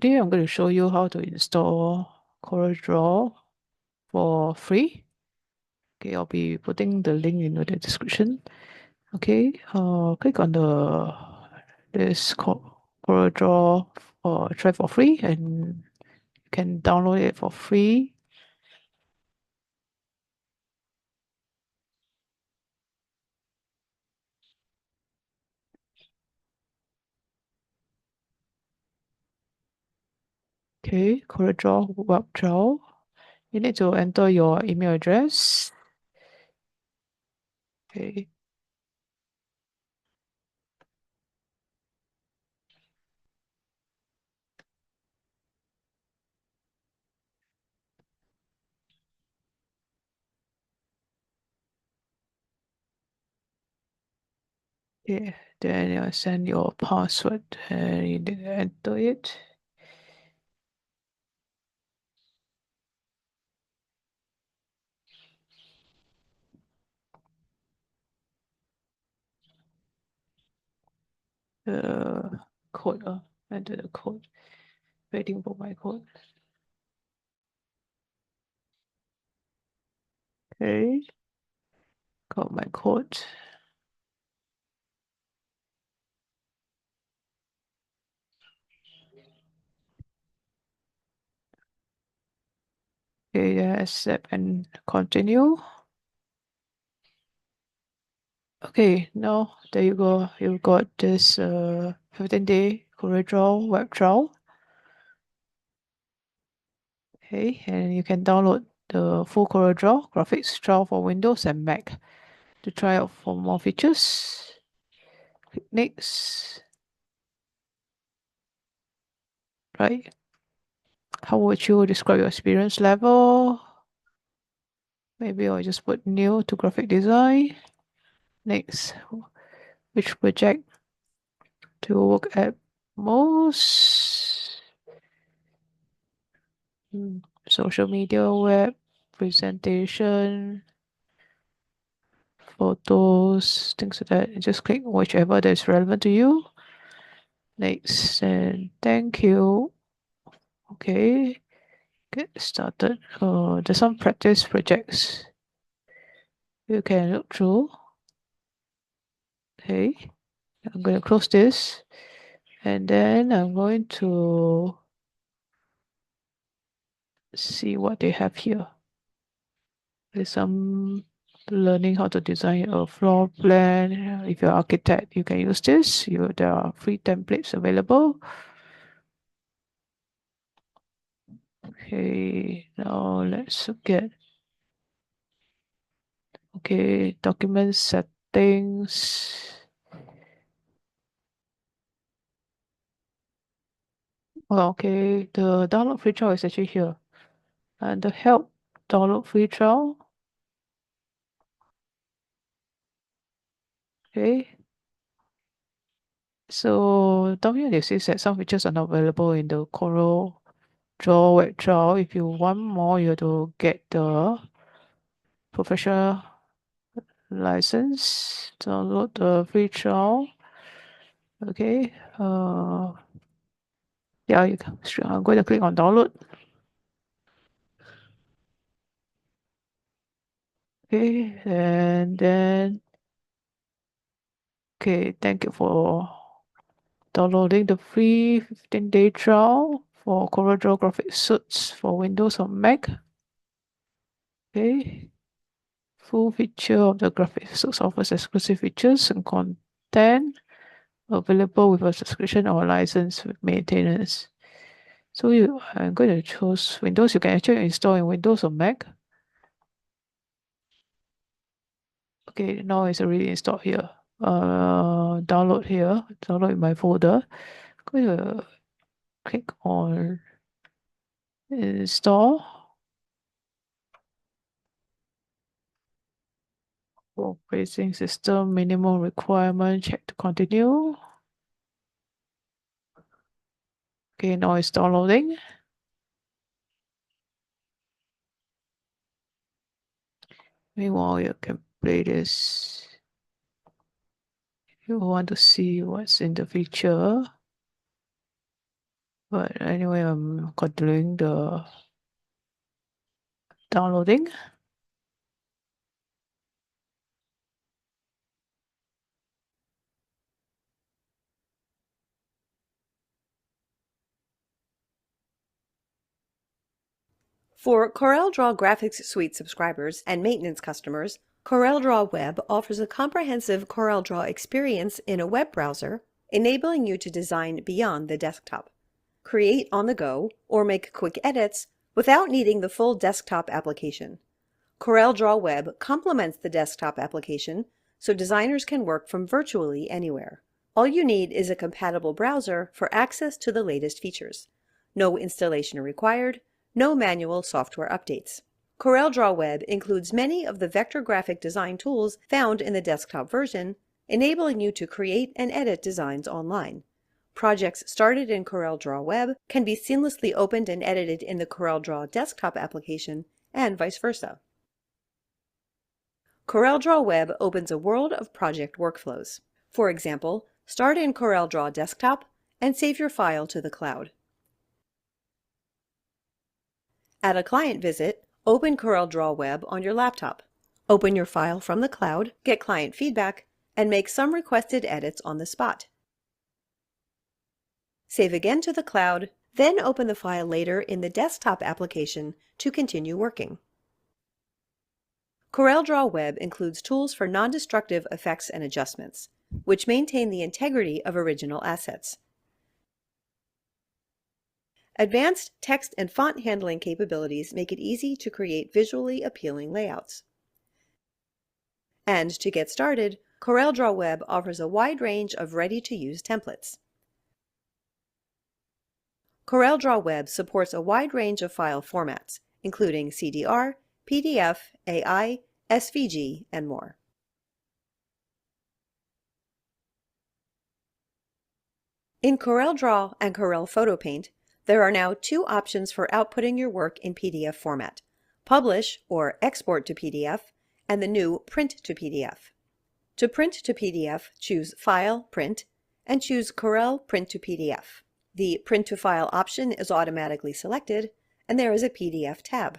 Today I'm going to show you how to install CorelDRAW for free. Okay, I'll be putting the link in the description. Okay, click on this CorelDRAW try for free, and you can download it for free. Okay, CorelDRAW web draw. You need to enter your email address. Okay. Okay, then you send your password and you need to enter it. The code, enter the code. Waiting for my code. Okay, got my code. Okay, yeah, accept and continue. Okay, now there you go. You've got this 15-day CorelDRAW web trial. Okay, and you can download the full CorelDRAW graphics trial for Windows and Mac to try out for more features. Click next. Right. How would you describe your experience level? Maybe I'll just put new to graphic design. Next, which project to work at most? Social media, web, presentation, photos, things like that. Just click whichever that is relevant to you. Next, and thank you. Okay, get started. There's some practice projects you can look through. Okay, I'm going to close this, and then I'm going to see what they have here. There's some learning how to design a floor plan. If you're an architect, you can use this. There are free templates available. Okay, now let's look at document settings. Okay, the download free trial is actually here. And the help download free trial. Okay. So down here they say that some features are not available in the CorelDRAW web trial. If you want more, you have to get the professional license. Download the free trial. Okay. Yeah, you can. I'm going to click on download. Okay, and then thank you for downloading the free 15-day trial for CorelDRAW graphic suits for Windows or Mac. Okay. Full feature of the graphic suits offers exclusive features and content available with a subscription or license with maintenance. So I'm going to choose Windows. You can actually install in Windows or Mac. Okay, now it's already installed here. Download here. Download in my folder. I'm going to click on install. Operating system minimum requirement. Check to continue. Okay, now it's downloading. Meanwhile, you can play this. If you want to see what's in the feature. But anyway, I'm continuing the downloading. For CorelDRAW Graphics Suite subscribers and maintenance customers, CorelDRAW Web offers a comprehensive CorelDRAW experience in a web browser, enabling you to design beyond the desktop. Create on the go or make quick edits without needing the full desktop application. CorelDRAW Web complements the desktop application so designers can work from virtually anywhere. All you need is a compatible browser for access to the latest features. No installation required, no manual software updates. CorelDRAW Web includes many of the vector graphic design tools found in the desktop version, enabling you to create and edit designs online. Projects started in CorelDRAW Web can be seamlessly opened and edited in the CorelDRAW desktop application, and vice versa. CorelDRAW Web opens a world of project workflows. For example, start in CorelDRAW Desktop and save your file to the cloud. At a client visit, open CorelDRAW Web on your laptop. Open your file from the cloud, get client feedback, and make some requested edits on the spot. Save again to the cloud, then open the file later in the desktop application to continue working. CorelDRAW Web includes tools for non-destructive effects and adjustments, which maintain the integrity of original assets. Advanced text and font handling capabilities make it easy to create visually appealing layouts. And to get started, CorelDRAW Web offers a wide range of ready-to-use templates. CorelDRAW Web supports a wide range of file formats, including CDR, PDF, AI, SVG, and more. In CorelDRAW and Corel Photo Paint, there are now two options for outputting your work in PDF format: Publish or Export to PDF, and the new Print to PDF. To print to PDF, choose File, Print, and choose Corel Print to PDF. The Print to File option is automatically selected, and there is a PDF tab.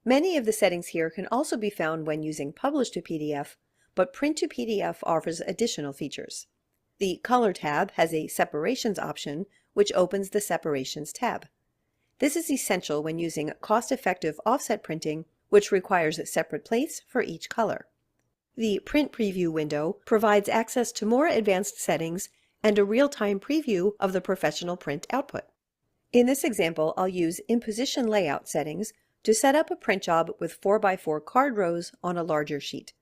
Many of the settings here can also be found when using Publish to PDF, but Print to PDF offers additional features. The Color tab has a Separations option, which opens the Separations tab. This is essential when using cost-effective offset printing, which requires separate plates for each color. The Print Preview window provides access to more advanced settings and a real-time preview of the professional print output. In this example, I'll use Imposition Layout settings to set up a print job with 4x4 card rows on a larger sheet.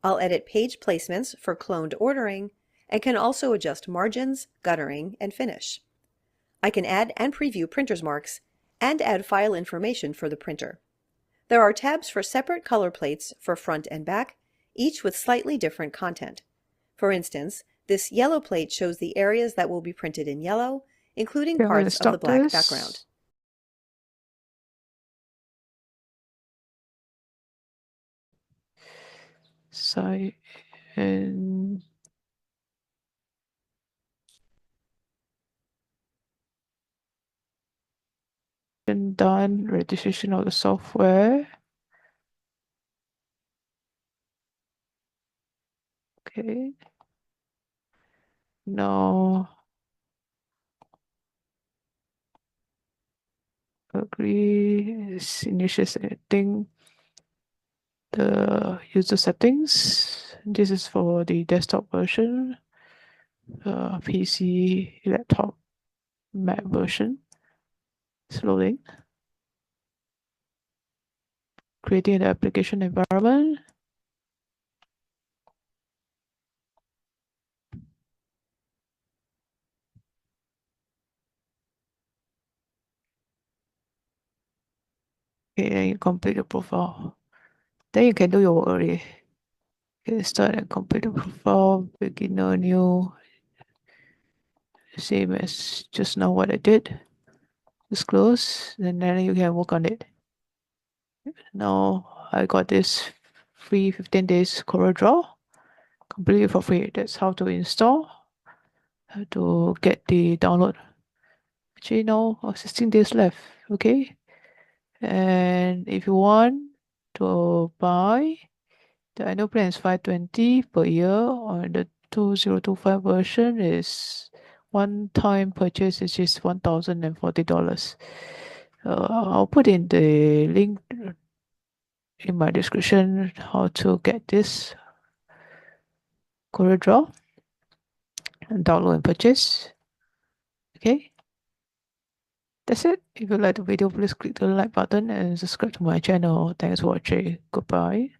I'll edit page placements for cloned ordering and can also adjust margins, guttering, and finish. I can add and preview printer's marks and add file information for the printer. There are tabs for separate color plates for front and back, each with slightly different content. For instance, this yellow plate shows the areas that will be printed in yellow, including parts of the black background. Side and done registration of the software. Okay. Now agree initial setting the user settings. This is for the desktop version, PC, laptop, Mac version. It's loading. Creating the application environment. Okay, and you complete the profile. Then you can do your work already. Okay, start and complete the profile, beginner, new. Same as just now what I did. Just close, and then you can work on it. Now I got this free 15 days CorelDRAW completely for free. That's how to install, how to get the download. Actually, no, 16 days left. Okay. And if you want to buy, the annual plan is $520 per year, or the 2025 version is one-time purchase, which is $1,040. I'll put in the link in my description how to get this CorelDRAW and download and purchase. Okay, that's it. If you like the video, please click the like button and subscribe to my channel. Thanks for watching. Goodbye.